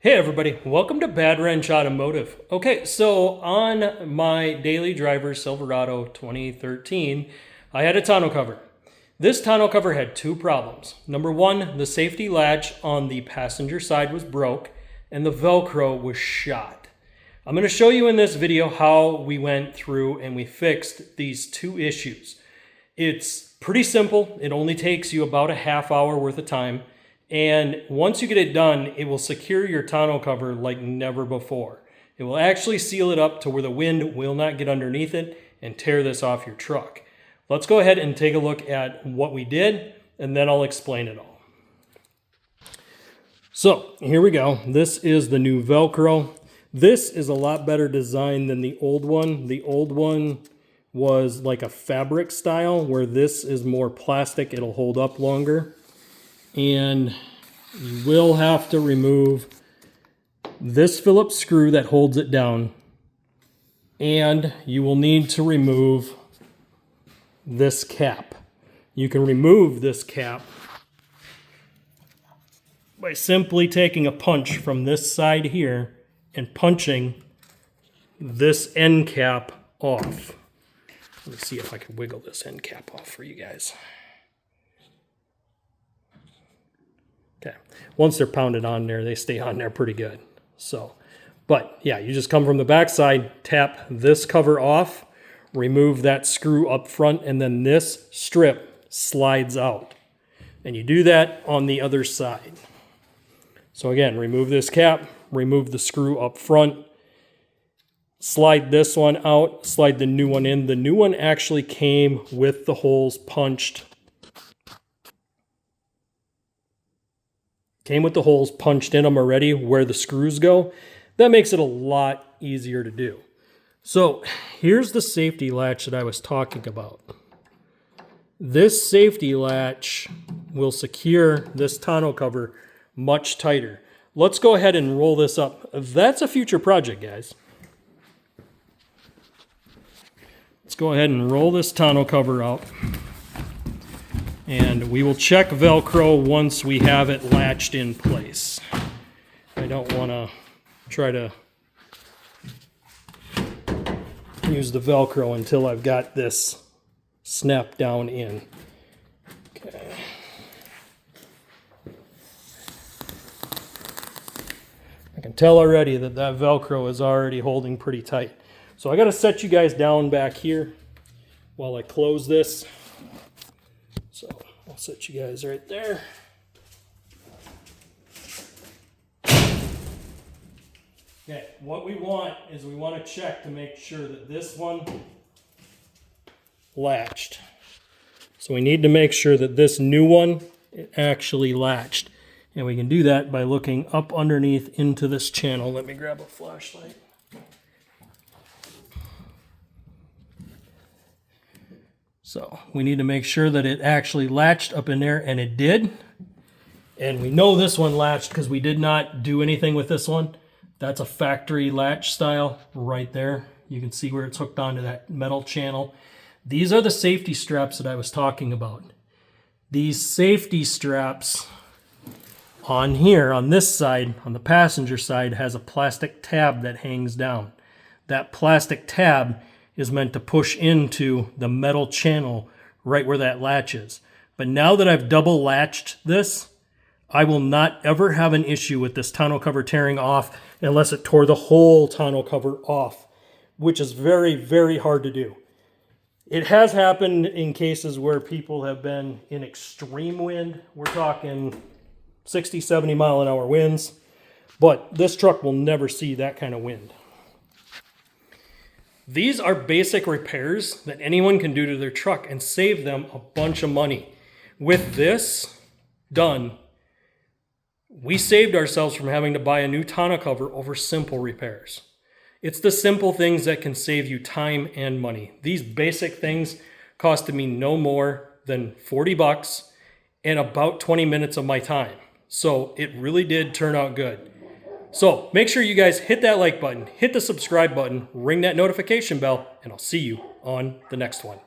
Hey everybody, welcome to Bad Wrench Automotive. Okay, so on my daily driver Silverado 2013, I had a tonneau cover. This tonneau cover had two problems. Number one, the safety latch on the passenger side was broke and the Velcro was shot. I'm going to show you in this video how we went through and we fixed these two issues. It's pretty simple. It only takes you about a half hour worth of time. And once you get it done, it will secure your tonneau cover like never before. It will actually seal it up to where the wind will not get underneath it and tear this off your truck. Let's go ahead and take a look at what we did, and then I'll explain it all. So here we go. This is the new Velcro. This is a lot better design than the old one. The old one was like a fabric style, where this is more plastic. It'll hold up longer. And you will have to remove this Phillips screw that holds it down, and you will need to remove this cap. You can remove this cap by simply taking a punch from this side here and punching this end cap off. Let me see if I can wiggle this end cap off for you guys. Okay, once they're pounded on there, they stay on there pretty good. So, but yeah, you just come from the back side, tap this cover off, remove that screw up front, and then this strip slides out. And you do that on the other side. So again, remove this cap, remove the screw up front, slide this one out, slide the new one in. The new one actually came with the holes punched. Came with the holes punched in them already where the screws go. That makes it a lot easier to do. So here's the safety latch that I was talking about. This safety latch will secure this tonneau cover much tighter. Let's go ahead and roll this up. That's a future project, guys. Let's go ahead and roll this tonneau cover out. And we will check Velcro once we have it latched in place. I don't want to try to use the Velcro until I've got this snapped down in. Okay. I can tell already that that Velcro is already holding pretty tight. So I got to set you guys down back here while I close this. So I'll set you guys right there. Okay, what we want is we want to check to make sure that this one latched. So we need to make sure that this new one actually latched. And we can do that by looking up underneath into this channel. Let me grab a flashlight. So we need to make sure that it actually latched up in there, and it did. And we know this one latched because we did not do anything with this one. That's a factory latch style right there. You can see where it's hooked onto that metal channel. These are the safety straps that I was talking about. These safety straps on here, on this side, on the passenger side, has a plastic tab that hangs down. That plastic tab is meant to push into the metal channel right where that latch is. But now that I've double latched this, I will not ever have an issue with this tonneau cover tearing off unless it tore the whole tonneau cover off, which is very, very hard to do. It has happened in cases where people have been in extreme wind. We're talking 60, 70 mile an hour winds, but this truck will never see that kind of wind. These are basic repairs that anyone can do to their truck and save them a bunch of money. With this done, we saved ourselves from having to buy a new tonneau cover over simple repairs. It's the simple things that can save you time and money. These basic things costed me no more than 40 bucks and about 20 minutes of my time. So it really did turn out good. So make sure you guys hit that like button, hit the subscribe button, ring that notification bell, and I'll see you on the next one.